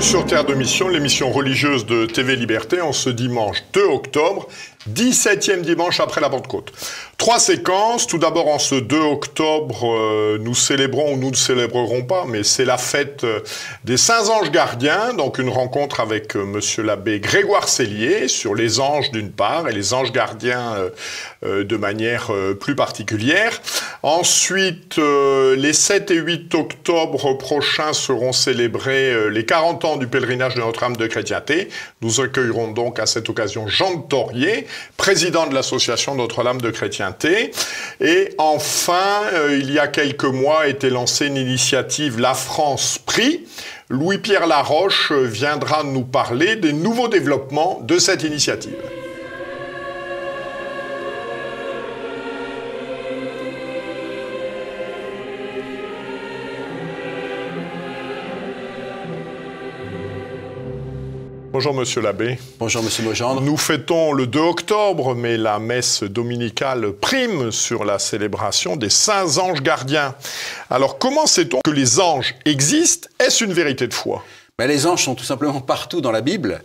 sur Terre de Mission, l'émission religieuse de TV Liberté, en ce dimanche 2 octobre, 17e dimanche après la Pentecôte. 3 séquences. Tout d'abord, en ce 2 octobre, nous célébrons ou nous ne célébrerons pas, mais c'est la fête des Saints Anges Gardiens, donc une rencontre avec monsieur l'abbé Grégoire Sellier sur les anges d'une part et les anges gardiens de manière plus particulière. Ensuite, les 7 et 8 octobre prochains seront célébrés les 40 ans du pèlerinage de Notre-Dame de Chrétienté. Nous accueillerons donc à cette occasion Jean de Torier, président de l'association Notre-Dame de Chrétienté. Et enfin, il y a quelques mois a été lancée une initiative La France Prie. Louis-Pierre Laroche viendra nous parler des nouveaux développements de cette initiative. Bonjour Monsieur l'abbé. Bonjour Monsieur Mogendre. Nous fêtons le 2 octobre, mais la messe dominicale prime sur la célébration des Saints Anges Gardiens. Alors comment sait-on que les anges existent? Est-ce une vérité de foi? Les anges sont tout simplement partout dans la Bible.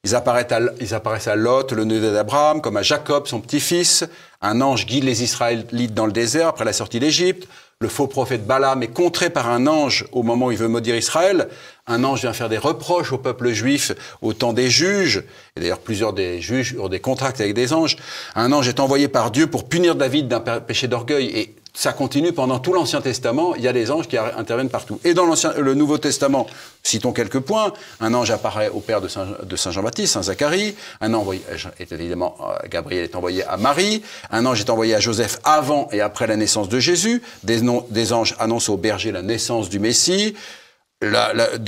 Ils apparaissent à Lot, le neveu d'Abraham, comme à Jacob, son petit-fils. Un ange guide les Israélites dans le désert après la sortie d'Égypte. Le faux prophète Balaam est contré par un ange au moment où il veut maudire Israël. Un ange vient faire des reproches au peuple juif au temps des juges. Et d'ailleurs, plusieurs des juges ont des contracts avec des anges. Un ange est envoyé par Dieu pour punir David d'un péché d'orgueil. Et ça continue pendant tout l'Ancien Testament. Il y a des anges qui interviennent partout. Et dans le Nouveau Testament, citons quelques points. Un ange apparaît au père de Saint Jean-Baptiste, Saint Zacharie. Un ange évidemment, Gabriel est envoyé à Marie. Un ange est envoyé à Joseph avant et après la naissance de Jésus. Des anges annoncent aux bergers la naissance du Messie.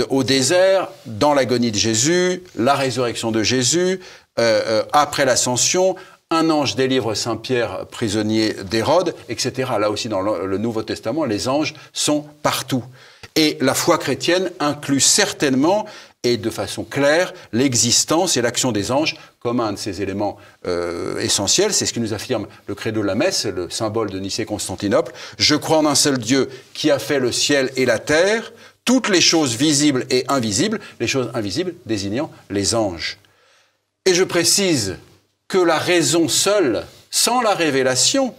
Au désert, dans l'agonie de Jésus, la résurrection de Jésus, après l'ascension. Un ange délivre Saint-Pierre, prisonnier d'Hérode, etc. Là aussi, dans le Nouveau Testament, les anges sont partout. Et la foi chrétienne inclut certainement, et de façon claire, l'existence et l'action des anges comme un de ces éléments essentiels. C'est ce que nous affirme le credo de la messe, le symbole de Nicée-Constantinople. Je crois en un seul Dieu qui a fait le ciel et la terre, toutes les choses visibles et invisibles, les choses invisibles désignant les anges. Et je précise que la raison seule, sans la révélation,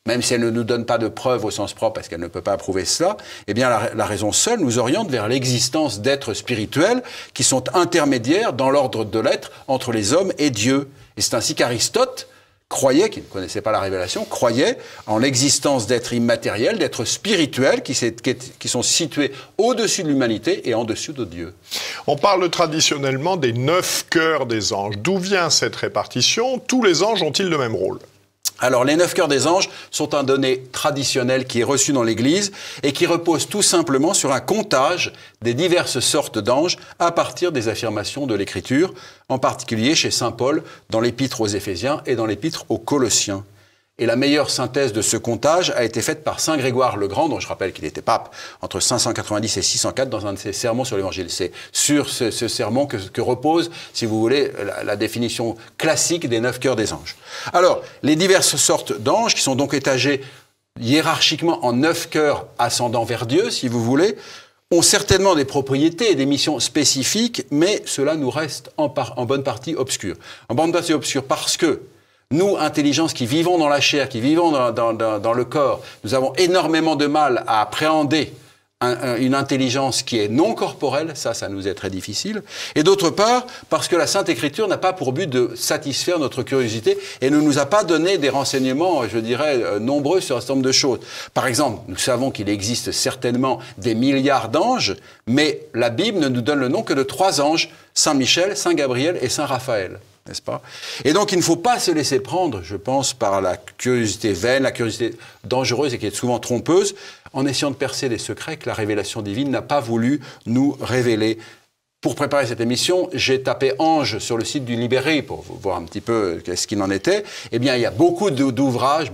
même si elle ne nous donne pas de preuves au sens propre, parce qu'elle ne peut pas prouver cela, eh bien la raison seule nous oriente vers l'existence d'êtres spirituels qui sont intermédiaires dans l'ordre de l'être entre les hommes et Dieu. Et c'est ainsi qu'Aristote croyait, qui ne connaissait pas la révélation, croyait en l'existence d'êtres immatériels, d'êtres spirituels qui sont situés au-dessus de l'humanité et en dessous de Dieu. On parle traditionnellement des 9 cœurs des anges. D'où vient cette répartition? Tous les anges ont-ils le même rôle? Alors, les 9 cœurs des anges sont un donné traditionnel qui est reçu dans l'Église et qui repose tout simplement sur un comptage des diverses sortes d'anges à partir des affirmations de l'Écriture, en particulier chez saint Paul dans l'Épître aux Éphésiens et dans l'Épître aux Colossiens. Et la meilleure synthèse de ce comptage a été faite par saint Grégoire le Grand, dont je rappelle qu'il était pape entre 590 et 604 dans un de ses sermons sur l'Évangile. C'est sur ce sermon que repose, si vous voulez, la définition classique des 9 cœurs des anges. Alors, les diverses sortes d'anges, qui sont donc étagés hiérarchiquement en 9 cœurs ascendant vers Dieu, si vous voulez, ont certainement des propriétés et des missions spécifiques, mais cela nous reste en bonne partie obscur. En bonne partie obscur parce que nous, intelligences qui vivons dans la chair, qui vivons dans le corps, nous avons énormément de mal à appréhender une intelligence qui est non corporelle, ça nous est très difficile. Et d'autre part, parce que la Sainte Écriture n'a pas pour but de satisfaire notre curiosité et ne nous a pas donné des renseignements, je dirais, nombreux sur un certain nombre de choses. Par exemple, nous savons qu'il existe certainement des milliards d'anges, mais la Bible ne nous donne le nom que de 3 anges, Saint Michel, Saint Gabriel et Saint Raphaël. N'est-ce pas? Et donc, il ne faut pas se laisser prendre, je pense, par la curiosité vaine, la curiosité dangereuse et qui est souvent trompeuse, en essayant de percer des secrets que la révélation divine n'a pas voulu nous révéler. Pour préparer cette émission, j'ai tapé ange sur le site du Libéry pour voir un petit peu ce qu'il en était. Eh bien, il y a beaucoup d'ouvrages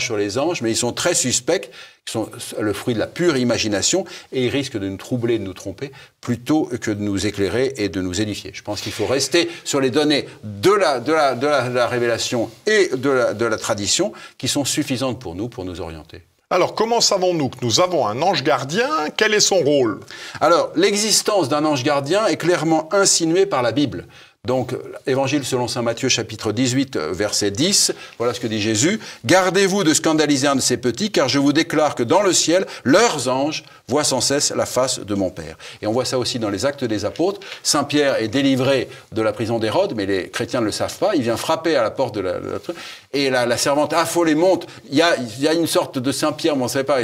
sur les anges, mais ils sont très suspects, qui sont le fruit de la pure imagination, et ils risquent de nous troubler, de nous tromper, plutôt que de nous éclairer et de nous édifier. Je pense qu'il faut rester sur les données de la révélation et de la tradition, qui sont suffisantes pour nous orienter. Alors, comment savons-nous que nous avons un ange gardien? Quel est son rôle? Alors, l'existence d'un ange gardien est clairement insinuée par la Bible. Donc, Évangile selon saint Matthieu, chapitre 18, verset 10, voilà ce que dit Jésus. « Gardez-vous de scandaliser un de ces petits, car je vous déclare que dans le ciel, leurs anges voient sans cesse la face de mon Père. » Et on voit ça aussi dans les Actes des Apôtres. Saint Pierre est délivré de la prison d'Hérode, mais les chrétiens ne le savent pas. Il vient frapper à la porte de et la servante affolée monte. Il y a une sorte de Saint Pierre, mais on ne sait pas.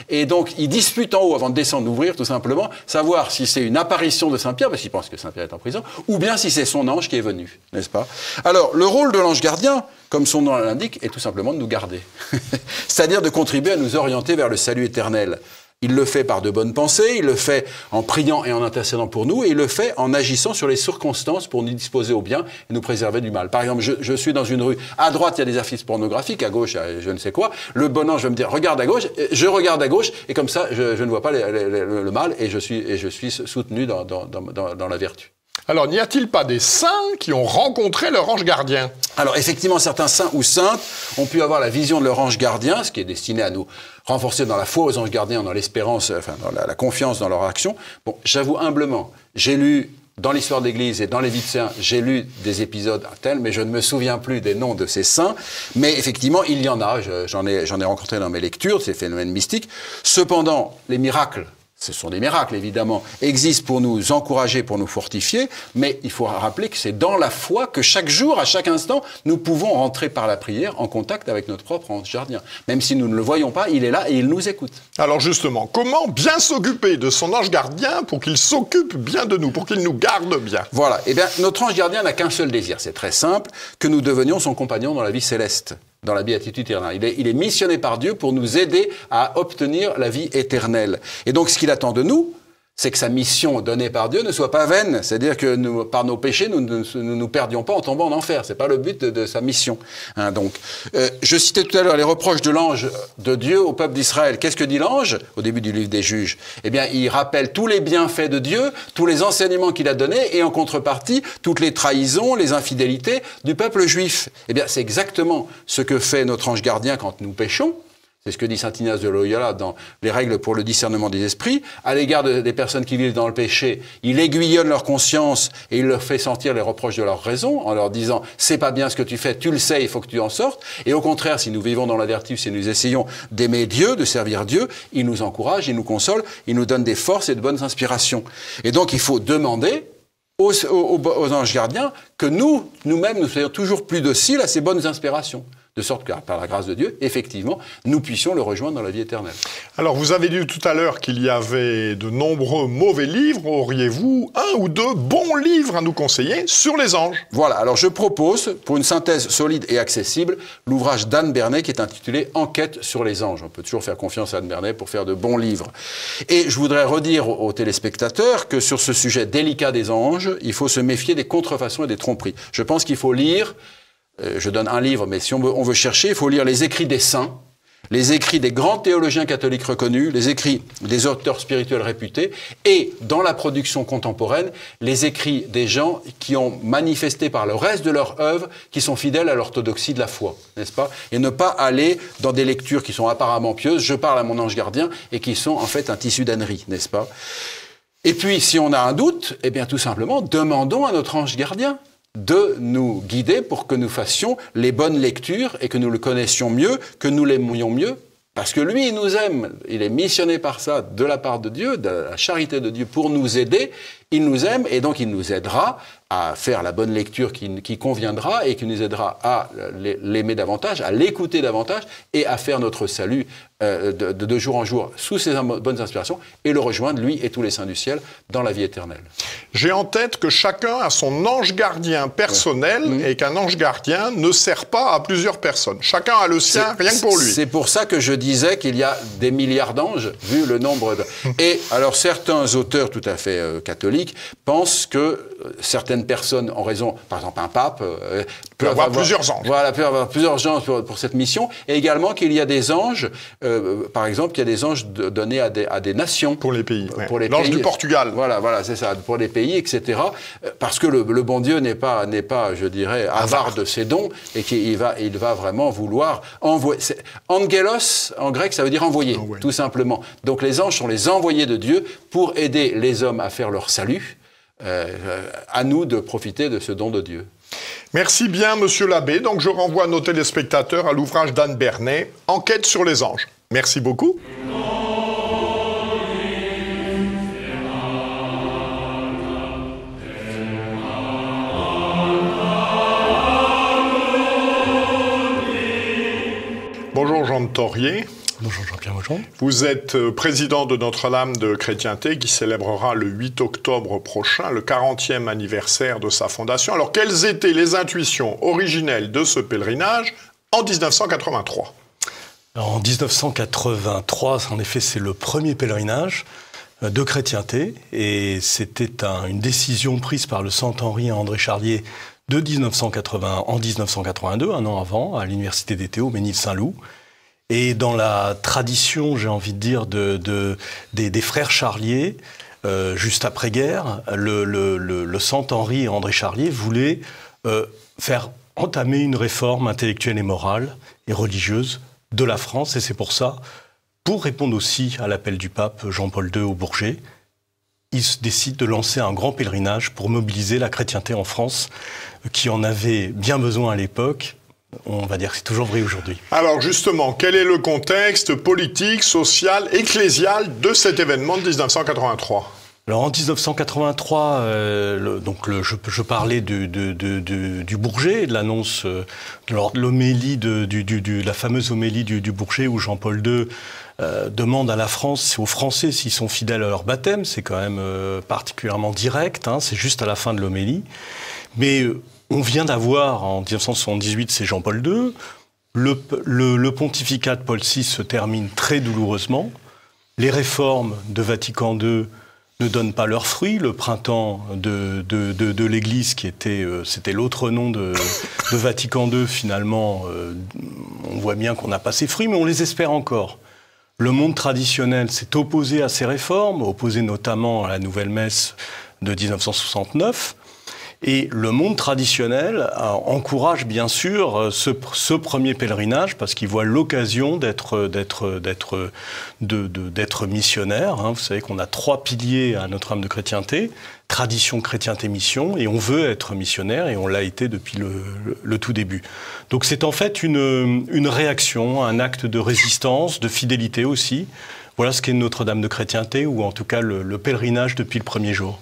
Et donc, il dispute en haut, avant de descendre, d'ouvrir, tout simplement, savoir si c'est une apparition de Saint Pierre, parce qu'il pense que Saint Pierre est en prison, ou bien si c'est son ange qui est venu, n'est-ce pas? Alors, le rôle de l'ange gardien, comme son nom l'indique, est tout simplement de nous garder. C'est-à-dire de contribuer à nous orienter vers le salut éternel. Il le fait par de bonnes pensées, il le fait en priant et en intercédant pour nous, et il le fait en agissant sur les circonstances pour nous disposer au bien et nous préserver du mal. Par exemple, je suis dans une rue, à droite il y a des affiches pornographiques, à gauche je ne sais quoi, le bon ange va me dire regarde à gauche, je regarde à gauche, et comme ça je ne vois pas le mal, et je suis soutenu dans la vertu. Alors, n'y a-t-il pas des saints qui ont rencontré leur ange gardien? Alors, effectivement, certains saints ou saintes ont pu avoir la vision de leur ange gardien, ce qui est destiné à nous renforcer dans la foi aux anges gardiens, dans l'espérance, enfin, dans la confiance dans leur action. Bon, j'avoue humblement, j'ai lu dans l'histoire de l'Église et dans les vies de saints, j'ai lu des épisodes tels, mais je ne me souviens plus des noms de ces saints. Mais effectivement, il y en a, j'en ai rencontré dans mes lectures, ces phénomènes mystiques. Cependant, les miracles, ce sont des miracles, évidemment, existent pour nous encourager, pour nous fortifier, mais il faut rappeler que c'est dans la foi que chaque jour, à chaque instant, nous pouvons rentrer par la prière en contact avec notre propre ange gardien. Même si nous ne le voyons pas, il est là et il nous écoute. Alors justement, comment bien s'occuper de son ange gardien pour qu'il s'occupe bien de nous, pour qu'il nous garde bien? Voilà, eh bien, notre ange gardien n'a qu'un seul désir, c'est très simple, que nous devenions son compagnon dans la vie céleste, dans la béatitude éternelle. Il est missionné par Dieu pour nous aider à obtenir la vie éternelle. Et donc, ce qu'il attend de nous, c'est que sa mission donnée par Dieu ne soit pas vaine. C'est-à-dire que nous, par nos péchés, nous ne nous perdions pas en tombant en enfer. C'est pas le but de sa mission. Hein, donc, je citais tout à l'heure les reproches de l'ange de Dieu au peuple d'Israël. Qu'est-ce que dit l'ange au début du livre des Juges? Eh bien, il rappelle tous les bienfaits de Dieu, tous les enseignements qu'il a donnés, et en contrepartie, toutes les trahisons, les infidélités du peuple juif. Eh bien, c'est exactement ce que fait notre ange gardien quand nous péchons. C'est ce que dit saint Ignace de Loyola dans les règles pour le discernement des esprits. À l'égard des personnes qui vivent dans le péché, il aiguillonne leur conscience et il leur fait sentir les reproches de leur raison en leur disant « c'est pas bien ce que tu fais, tu le sais, il faut que tu en sortes ». Et au contraire, si nous vivons dans la vertu, si nous essayons d'aimer Dieu, de servir Dieu, il nous encourage, il nous console, il nous donne des forces et de bonnes inspirations. Et donc il faut demander aux anges gardiens que nous-mêmes, nous soyons toujours plus dociles à ces bonnes inspirations. De sorte que, par la grâce de Dieu, effectivement, nous puissions le rejoindre dans la vie éternelle. Alors, vous avez dit tout à l'heure qu'il y avait de nombreux mauvais livres. Auriez-vous un ou deux bons livres à nous conseiller sur les anges? Voilà, alors je propose, pour une synthèse solide et accessible, l'ouvrage d'Anne Bernet qui est intitulé « Enquête sur les anges ». On peut toujours faire confiance à Anne Bernet pour faire de bons livres. Et je voudrais redire aux téléspectateurs que sur ce sujet délicat des anges, il faut se méfier des contrefaçons et des tromperies. Je pense qu'il faut lire... je donne un livre, mais si on veut chercher, il faut lire les écrits des saints, les écrits des grands théologiens catholiques reconnus, les écrits des auteurs spirituels réputés, et, dans la production contemporaine, les écrits des gens qui ont manifesté par le reste de leur œuvre, qui sont fidèles à l'orthodoxie de la foi, n'est-ce pas? Et ne pas aller dans des lectures qui sont apparemment pieuses, je parle à mon ange gardien, et qui sont en fait un tissu d'ânerie, n'est-ce pas? Et puis, si on a un doute, eh bien, tout simplement, demandons à notre ange gardien de nous guider pour que nous fassions les bonnes lectures et que nous le connaissions mieux, que nous l'aimions mieux, parce que lui, il nous aime, il est missionné par ça de la part de Dieu, de la charité de Dieu pour nous aider, il nous aime et donc il nous aidera à faire la bonne lecture qui conviendra et qui nous aidera à l'aimer davantage, à l'écouter davantage et à faire notre salut de jour en jour sous ses bonnes inspirations et le rejoindre, lui et tous les saints du ciel, dans la vie éternelle. J'ai en tête que chacun a son ange gardien personnel et qu'un ange gardien ne sert pas à plusieurs personnes. Chacun a le sien, rien que pour lui. C'est pour ça que je disais qu'il y a des milliards d'anges, vu le nombre de... Et alors certains auteurs tout à fait catholiques pensent que certaines personnes, en raison, par exemple un pape, peut avoir plusieurs anges. Voilà, peut avoir plusieurs anges pour cette mission. Et également qu'il y a des anges, par exemple, qu'il y a des anges donnés à des nations. Pour les pays. L'ange du Portugal. Voilà, c'est ça, pour les pays, etc. Parce que le bon Dieu n'est pas, je dirais, avare de ses dons et qu'il va vraiment vouloir envoyer. Angelos, en grec, ça veut dire envoyer, tout simplement. Donc les anges sont les envoyés de Dieu pour aider les hommes à faire leur salut. À nous de profiter de ce don de Dieu. Merci bien, monsieur l'abbé. Donc je renvoie nos téléspectateurs à l'ouvrage d'Anne Bernet, Enquête sur les anges. Merci beaucoup. Bonjour Jean de Thorier. Bonjour Jean-Pierre Maujon. Vous êtes président de Notre-Dame de Chrétienté qui célébrera le 8 octobre prochain le 40e anniversaire de sa fondation. Alors quelles étaient les intuitions originelles de ce pèlerinage en 1983 ? Alors, en 1983, en effet, c'est le premier pèlerinage de Chrétienté et c'était une décision prise par le Saint-Henri et André Charlier en 1982, un an avant, à l'Université d'été au Ménil-Saint-Loup. Et dans la tradition, j'ai envie de dire, des frères Charlier, juste après-guerre, le Saint-Henri et André Charlier voulaient faire entamer une réforme intellectuelle et morale et religieuse de la France. Et c'est pour ça, pour répondre aussi à l'appel du pape Jean-Paul II au Bourget, ils décident de lancer un grand pèlerinage pour mobiliser la chrétienté en France, qui en avait bien besoin à l'époque. On va dire que c'est toujours vrai aujourd'hui. Alors justement, quel est le contexte politique, social, ecclésial de cet événement de 1983 ? Alors en 1983, je parlais du Bourget, de l'annonce, l'homélie la fameuse homélie du Bourget où Jean-Paul II demande à la France, aux Français s'ils sont fidèles à leur baptême. C'est quand même particulièrement direct, hein, c'est juste à la fin de l'homélie. Mais on vient d'avoir, en 1978, c'est Jean-Paul II. Le pontificat de Paul VI se termine très douloureusement. Les réformes de Vatican II ne donnent pas leurs fruits. Le printemps de l'Église, c'était l'autre nom de Vatican II, finalement, on voit bien qu'on n'a pas ses fruits, mais on les espère encore. Le monde traditionnel s'est opposé à ces réformes, opposé notamment à la nouvelle messe de 1969. Et le monde traditionnel encourage bien sûr ce premier pèlerinage parce qu'il voit l'occasion d'être missionnaire. Hein. Vous savez qu'on a 3 piliers à Notre-Dame de Chrétienté, tradition, chrétienté, mission, et on veut être missionnaire et on l'a été depuis le tout début. Donc c'est en fait une réaction, un acte de résistance, de fidélité aussi. Voilà ce qu'est Notre-Dame de Chrétienté, ou en tout cas le pèlerinage depuis le premier jour.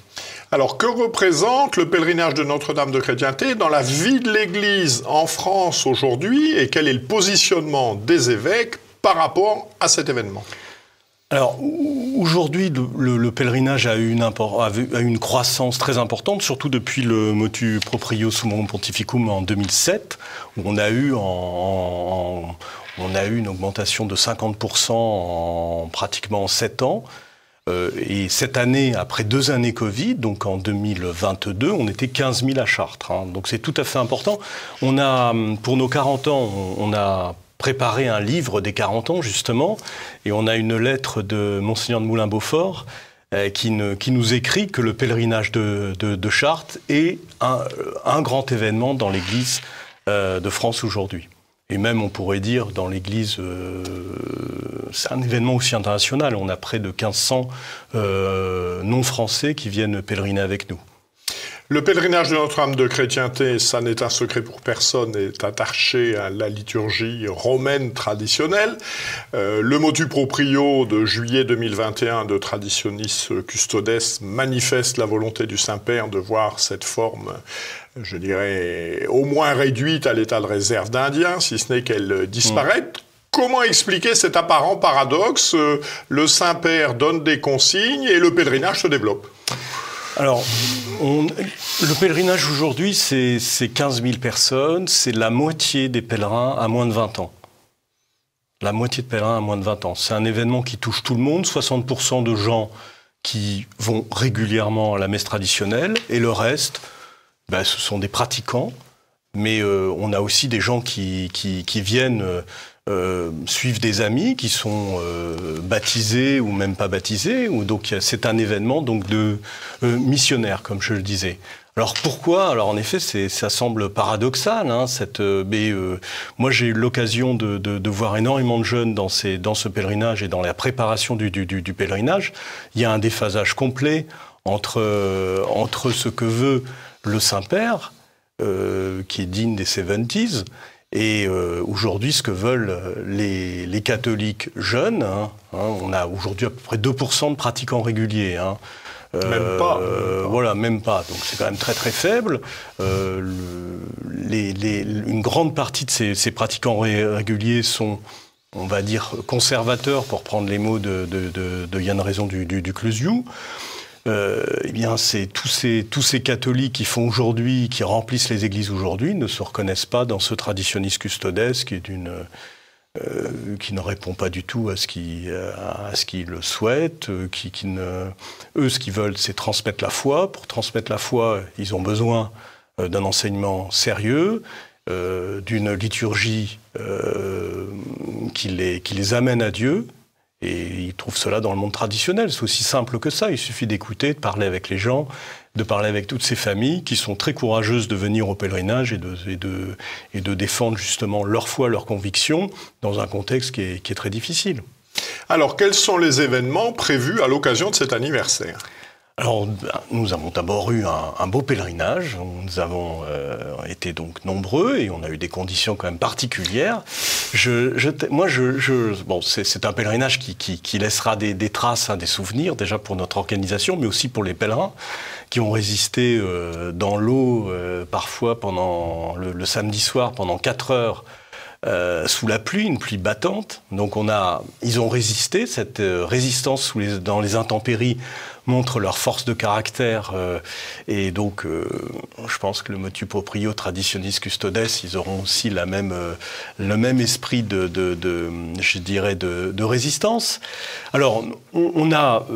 Alors, que représente le pèlerinage de Notre-Dame de Chrétienté dans la vie de l'Église en France aujourd'hui et quel est le positionnement des évêques par rapport à cet événement ? Alors, aujourd'hui, le pèlerinage a eu une croissance très importante, surtout depuis le motu proprio Summorum Pontificum en 2007, où on a eu une augmentation de 50% en pratiquement 7 ans. Et cette année, après 2 années Covid, donc en 2022, on était 15 000 à Chartres. Hein. Donc c'est tout à fait important. On a, pour nos 40 ans, on a préparé un livre des 40 ans, justement, et on a une lettre de Monseigneur de Moulin-Beaufort qui nous écrit que le pèlerinage de Chartres est un grand événement dans l'Église de France aujourd'hui. Et même, on pourrait dire, dans l'Église, c'est un événement aussi international. On a près de 1500 non-français qui viennent pèleriner avec nous. Le pèlerinage de Notre-Dame de Chrétienté, ça n'est un secret pour personne, est attaché à la liturgie romaine traditionnelle. Le motu proprio de juillet 2021 de Traditionis Custodes manifeste la volonté du Saint-Père de voir cette forme, je dirais, au moins réduite à l'état de réserve d'Indiens, si ce n'est qu'elle disparaît. Comment expliquer cet apparent paradoxe ? Le Saint-Père donne des consignes et le pèlerinage se développe. Alors, le pèlerinage aujourd'hui, c'est 15 000 personnes, c'est la moitié des pèlerins à moins de 20 ans. La moitié de pèlerins à moins de 20 ans. C'est un événement qui touche tout le monde, 60% de gens qui vont régulièrement à la messe traditionnelle, et le reste, ce sont des pratiquants, mais on a aussi des gens qui viennent suivre des amis qui sont baptisés ou même pas baptisés, donc c'est un événement donc de missionnaire, comme je le disais. Alors pourquoi ? Alors en effet, ça semble paradoxal, hein, moi j'ai eu l'occasion de voir énormément de jeunes dans ce pèlerinage et dans la préparation du pèlerinage. Il y a un déphasage complet entre ce que veut le Saint-Père, qui est digne des 70s, et aujourd'hui ce que veulent les catholiques jeunes. On a aujourd'hui à peu près 2% de pratiquants réguliers. Même pas. Voilà, même pas. Donc c'est quand même très très faible. Une grande partie de ces pratiquants réguliers sont, on va dire, conservateurs, pour prendre les mots de Yann Raison du Clusiou. Eh bien, c'est tous ces catholiques qui font aujourd'hui, qui remplissent les églises aujourd'hui, ne se reconnaissent pas dans ce traditionis custodes qui ne répond pas du tout à ce qu'ils le souhaitent, eux, ce qu'ils veulent, c'est transmettre la foi. Pour transmettre la foi, ils ont besoin d'un enseignement sérieux, d'une liturgie qui les amène à Dieu. Et ils trouvent cela dans le monde traditionnel. C'est aussi simple que ça. Il suffit d'écouter, de parler avec les gens, de parler avec toutes ces familles qui sont très courageuses de venir au pèlerinage et de défendre justement leur foi, leurs convictions dans un contexte qui est très difficile. Alors, quels sont les événements prévus à l'occasion de cet anniversaire ? Alors, nous avons d'abord eu un beau pèlerinage. Nous avons été donc nombreux et on a eu des conditions quand même particulières. Bon, c'est un pèlerinage qui laissera des traces, des souvenirs, déjà pour notre organisation, mais aussi pour les pèlerins qui ont résisté dans l'eau, parfois pendant le samedi soir, pendant 4 heures, sous la pluie, une pluie battante. Donc ils ont résisté. Cette résistance dans les intempéries montre leur force de caractère. Et donc, je pense que le motu proprio traditionis custodes, ils auront aussi le même esprit de résistance. Alors, on a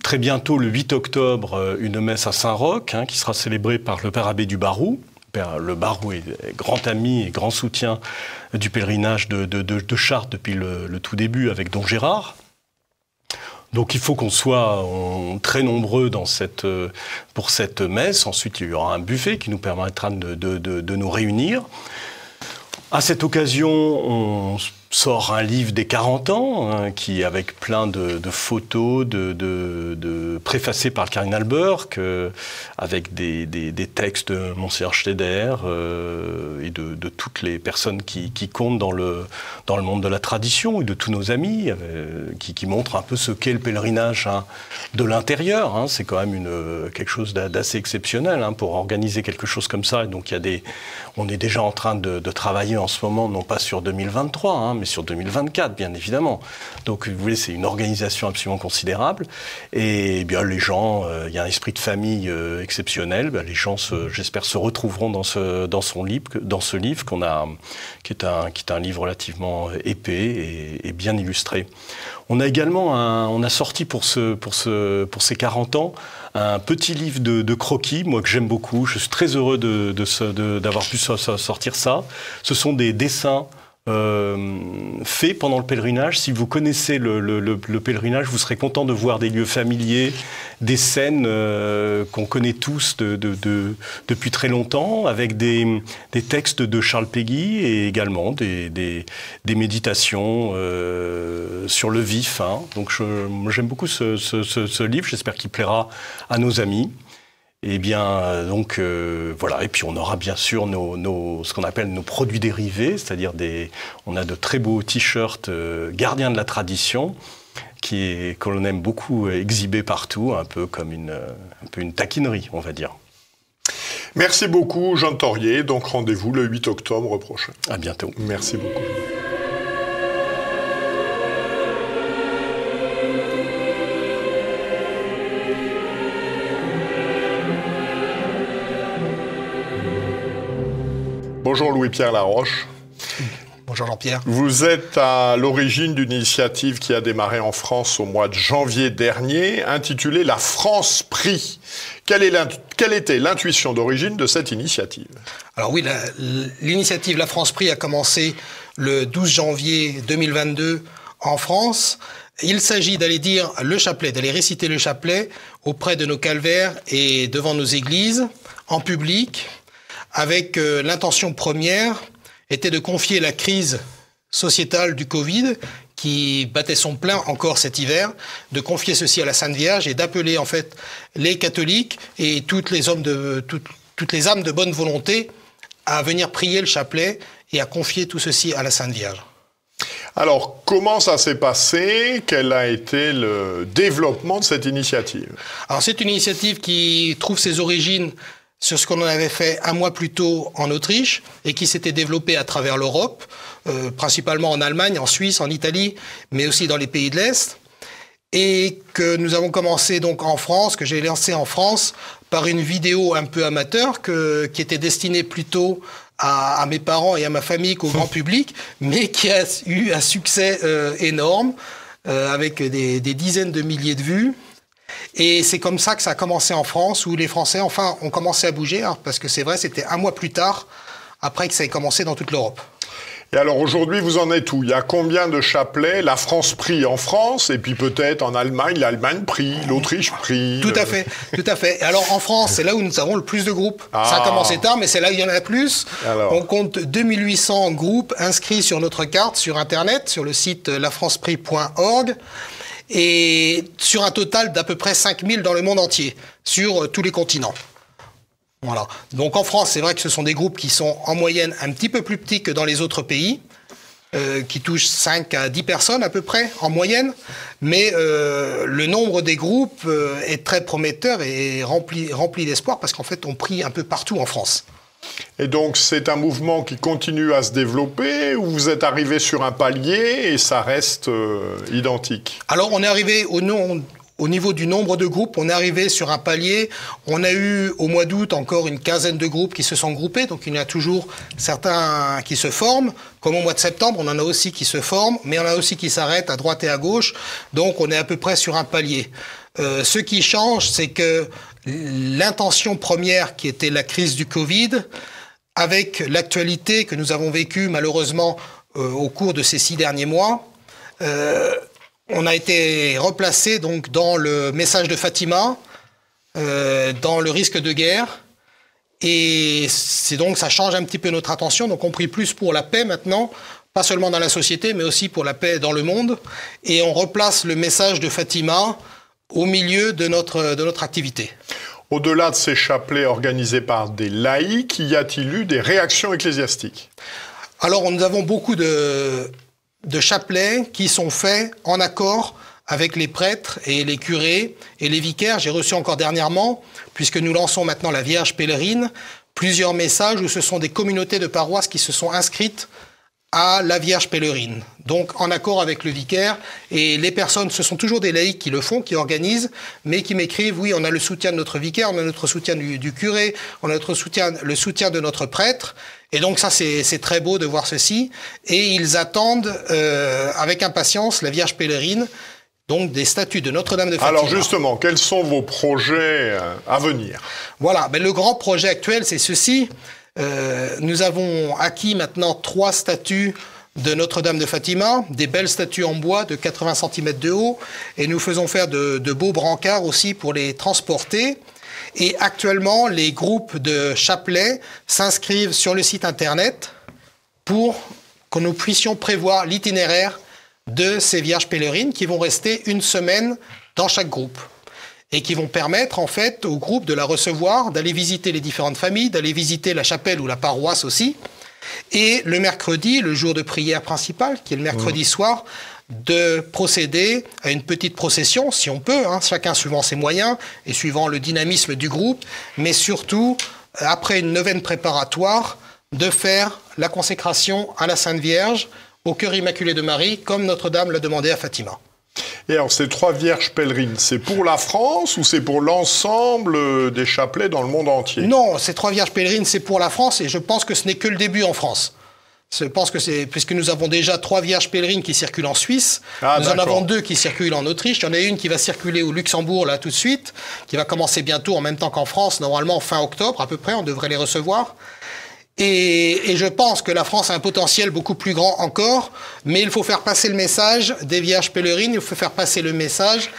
très bientôt, le 8 octobre, une messe à Saint-Roch, qui sera célébrée par le Père Abbé du Barou. Le Barou est grand ami et grand soutien du pèlerinage de Chartres depuis le tout début avec Don Gérard. Donc il faut qu'on soit très nombreux pour cette messe. Ensuite, il y aura un buffet qui nous permettra de nous réunir. À cette occasion, on sort un livre des 40 ans, qui avec plein de photos, préfacés par le cardinal Burke, avec des textes de Monseigneur Schneider et de toutes les personnes qui comptent dans le monde de la tradition, et de tous nos amis, qui montrent un peu ce qu'est le pèlerinage de l'intérieur. C'est quand même quelque chose d'assez exceptionnel pour organiser quelque chose comme ça. Et donc on est déjà en train de travailler en ce moment, non pas sur 2023, mais sur 2024, bien évidemment. Donc, vous voyez, c'est une organisation absolument considérable. Et bien, les gens, il y a un esprit de famille exceptionnel. Les gens, j'espère, se retrouveront dans ce livre qui est un livre relativement épais et bien illustré. On a également on a sorti pour ces 40 ans un petit livre de croquis, moi que j'aime beaucoup. Je suis très heureux d'avoir pu sortir ça. Ce sont des dessins faits pendant le pèlerinage. Si vous connaissez le pèlerinage, vous serez content de voir des lieux familiers, des scènes qu'on connaît tous depuis très longtemps, avec des textes de Charles Péguy et également des méditations sur le vif. Donc moi j'aime beaucoup ce livre, j'espère qu'il plaira à nos amis. Et bien, voilà. Et puis, on aura bien sûr ce qu'on appelle nos produits dérivés, c'est-à-dire on a de très beaux t-shirts gardiens de la tradition, que l'on aime beaucoup exhiber partout, un peu comme une taquinerie, on va dire. Merci beaucoup, Jean Thorier. Donc, rendez-vous le 8 octobre prochain. À bientôt. Merci beaucoup. Bonjour Louis-Pierre Laroche. Bonjour Jean-Pierre. Vous êtes à l'origine d'une initiative qui a démarré en France au mois de janvier dernier, intitulée La France Prix. Quelle était l'intuition d'origine de cette initiative? Alors oui, l'initiative La France Prix a commencé le 12 janvier 2022 en France. Il s'agit d'aller dire le chapelet, d'aller réciter le chapelet auprès de nos calvaires et devant nos églises, en public, avec l'intention première était de confier la crise sociétale du Covid, qui battait son plein encore cet hiver, de confier ceci à la Sainte Vierge et d'appeler en fait les catholiques et toutes les âmes de bonne volonté à venir prier le chapelet et à confier tout ceci à la Sainte Vierge. Alors, comment ça s'est passé? Quel a été le développement de cette initiative? Alors, c'est une initiative qui trouve ses origines sur ce qu'on avait fait un mois plus tôt en Autriche et qui s'était développée à travers l'Europe, principalement en Allemagne, en Suisse, en Italie, mais aussi dans les pays de l'Est. Et que nous avons commencé donc en France, que j'ai lancé en France, par une vidéo un peu amateur qui était destinée plutôt à mes parents et à ma famille qu'au grand public, mais qui a eu un succès énorme, avec des dizaines de milliers de vues. Et c'est comme ça que ça a commencé en France, où les Français, enfin, ont commencé à bouger, hein, parce que c'est vrai, c'était un mois plus tard, après que ça ait commencé dans toute l'Europe. Et alors aujourd'hui, vous en êtes où? Il y a combien de chapelets? La France prie en France, et puis peut-être en Allemagne, l'Allemagne prie, l'Autriche prie. Tout à fait, tout à fait. Et alors en France, c'est là où nous avons le plus de groupes. Ça a commencé tard, mais c'est là où il y en a plus. Alors. On compte 2800 groupes inscrits sur notre carte, sur Internet, sur le site lafranceprie.org. Et sur un total d'à peu près 5000 dans le monde entier, sur tous les continents. Voilà. Donc en France, c'est vrai que ce sont des groupes qui sont en moyenne un petit peu plus petits que dans les autres pays, qui touchent 5 à 10 personnes à peu près en moyenne, mais le nombre des groupes est très prometteur et rempli d'espoir parce qu'en fait on prie un peu partout en France. Et donc c'est un mouvement qui continue à se développer ou vous êtes arrivé sur un palier et ça reste identique? Alors on est arrivé au niveau du nombre de groupes, on est arrivé sur un palier. On a eu au mois d'août encore une quinzaine de groupes qui se sont groupés, donc il y en a toujours certains qui se forment. Comme au mois de septembre, on en a aussi qui se forment, mais on en a aussi qui s'arrêtent à droite et à gauche. Donc on est à peu près sur un palier. Ce qui change, c'est que l'intention première qui était la crise du Covid, avec l'actualité que nous avons vécue malheureusement au cours de ces 6 derniers mois, on a été replacé donc dans le message de Fatima, dans le risque de guerre, et c'est donc ça change un petit peu notre attention. Donc on prie plus pour la paix maintenant, pas seulement dans la société, mais aussi pour la paix dans le monde, et on replace le message de Fatima au milieu de notre activité. Au-delà de ces chapelets organisés par des laïcs, y a-t-il eu des réactions ecclésiastiques? Alors, nous avons beaucoup de chapelets qui sont faits en accord avec les prêtres et les curés et les vicaires. J'ai reçu encore dernièrement, puisque nous lançons maintenant la Vierge pèlerine, plusieurs messages où ce sont des communautés de paroisses qui se sont inscrites à la Vierge pèlerine, donc en accord avec le vicaire. Et les personnes, ce sont toujours des laïcs qui le font, qui organisent, mais qui m'écrivent, oui, on a le soutien de notre vicaire, on a notre soutien du curé, on a le soutien de notre prêtre. Et donc ça, c'est très beau de voir ceci. Et ils attendent avec impatience la Vierge pèlerine, donc des statues de Notre-Dame de Fatima. Alors justement, quels sont vos projets à venir? Voilà, ben, le grand projet actuel, c'est ceci. Nous avons acquis maintenant 3 statues de Notre-Dame de Fatima, des belles statues en bois de 80 cm de haut, et nous faisons faire de beaux brancards aussi pour les transporter. Et actuellement, les groupes de chapelets s'inscrivent sur le site internet pour que nous puissions prévoir l'itinéraire de ces Vierges pèlerines qui vont rester 1 semaine dans chaque groupe, et qui vont permettre en fait au groupe de la recevoir, d'aller visiter les différentes familles, d'aller visiter la chapelle ou la paroisse aussi, et le mercredi, le jour de prière principal, qui est le mercredi soir, de procéder à une petite procession, si on peut, hein, chacun suivant ses moyens et suivant le dynamisme du groupe, mais surtout, après une neuvaine préparatoire, de faire la consécration à la Sainte Vierge, au cœur immaculé de Marie, comme Notre-Dame l'a demandé à Fatima. Et alors, ces 3 Vierges pèlerines, c'est pour la France ou c'est pour l'ensemble des chapelets dans le monde entier? Non, ces 3 Vierges pèlerines, c'est pour la France, et je pense que ce n'est que le début en France. Je pense que c'est, puisque nous avons déjà 3 Vierges pèlerines qui circulent en Suisse, nous en avons 2 qui circulent en Autriche, il y en a une qui va circuler au Luxembourg là tout de suite, qui va commencer bientôt en même temps qu'en France, normalement fin octobre à peu près, on devrait les recevoir. Et je pense que la France a un potentiel beaucoup plus grand encore, mais il faut faire passer le message des Vierges pèlerines, il faut faire passer le message,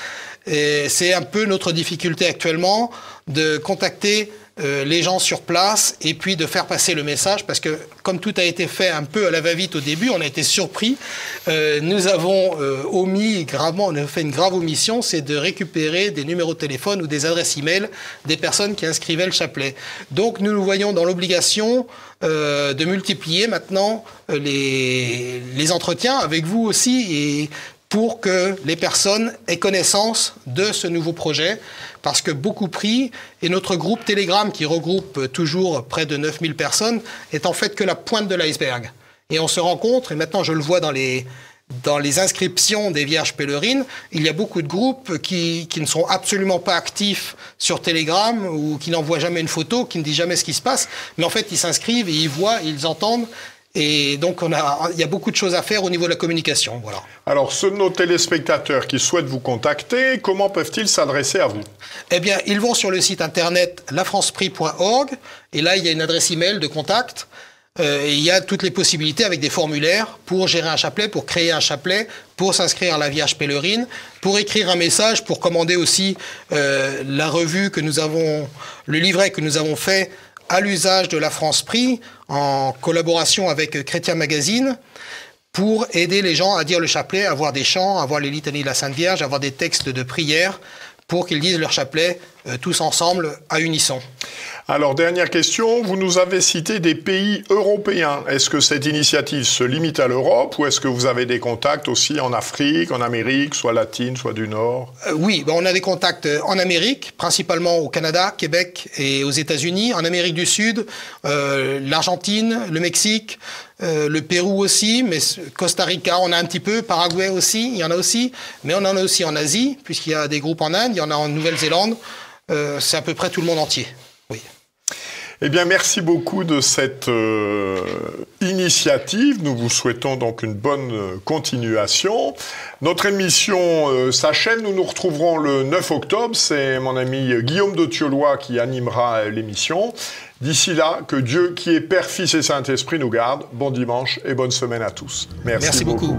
et c'est un peu notre difficulté actuellement de contacter les gens sur place et puis de faire passer le message parce que comme tout a été fait un peu à la va-vite au début, on a été surpris. Nous avons omis gravement, on a fait une grave omission, c'est de récupérer des numéros de téléphone ou des adresses e-mail des personnes qui inscrivaient le chapelet. Donc nous nous voyons dans l'obligation de multiplier maintenant les entretiens avec vous aussi et pour que les personnes aient connaissance de ce nouveau projet, parce que beaucoup prient, et notre groupe Telegram, qui regroupe toujours près de 9000 personnes, est en fait que la pointe de l'iceberg. Et on se rencontre, et maintenant je le vois dans les inscriptions des Vierges pèlerines, il y a beaucoup de groupes qui ne sont absolument pas actifs sur Telegram, ou qui n'envoient jamais une photo, qui ne disent jamais ce qui se passe, mais en fait ils s'inscrivent, et ils voient, ils entendent. Et donc, il y a beaucoup de choses à faire au niveau de la communication. Voilà. Alors, ceux de nos téléspectateurs qui souhaitent vous contacter, comment peuvent-ils s'adresser à vous? Eh bien, ils vont sur le site internet lafranceprix.org et là, il y a une adresse email de contact. Et il y a toutes les possibilités avec des formulaires pour gérer un chapelet, pour créer un chapelet, pour s'inscrire à la Vierge pèlerine, pour écrire un message, pour commander aussi la revue que nous avons, le livret que nous avons fait à l'usage de la France Prix, en collaboration avec Chrétien Magazine, pour aider les gens à dire le chapelet, à voir des chants, à voir les litanies de la Sainte Vierge, à voir des textes de prière, pour qu'ils disent leur chapelet tous ensemble, à unisson. Alors, dernière question, vous nous avez cité des pays européens. Est-ce que cette initiative se limite à l'Europe ou est-ce que vous avez des contacts aussi en Afrique, en Amérique, soit latine, soit du Nord? Oui, on a des contacts en Amérique, principalement au Canada, Québec et aux États-Unis, en Amérique du Sud, l'Argentine, le Mexique, le Pérou aussi, mais Costa Rica, on a un petit peu, Paraguay aussi, il y en a aussi, mais on en a aussi en Asie, puisqu'il y a des groupes en Inde, il y en a en Nouvelle-Zélande, c'est à peu près tout le monde entier. Oui. Eh bien, merci beaucoup de cette initiative. Nous vous souhaitons donc une bonne continuation. Notre émission s'achève. Nous nous retrouverons le 9 octobre. C'est mon ami Guillaume de Thiolois qui animera l'émission. D'ici là, que Dieu, qui est Père, Fils et Saint-Esprit, nous garde. Bon dimanche et bonne semaine à tous. Merci beaucoup.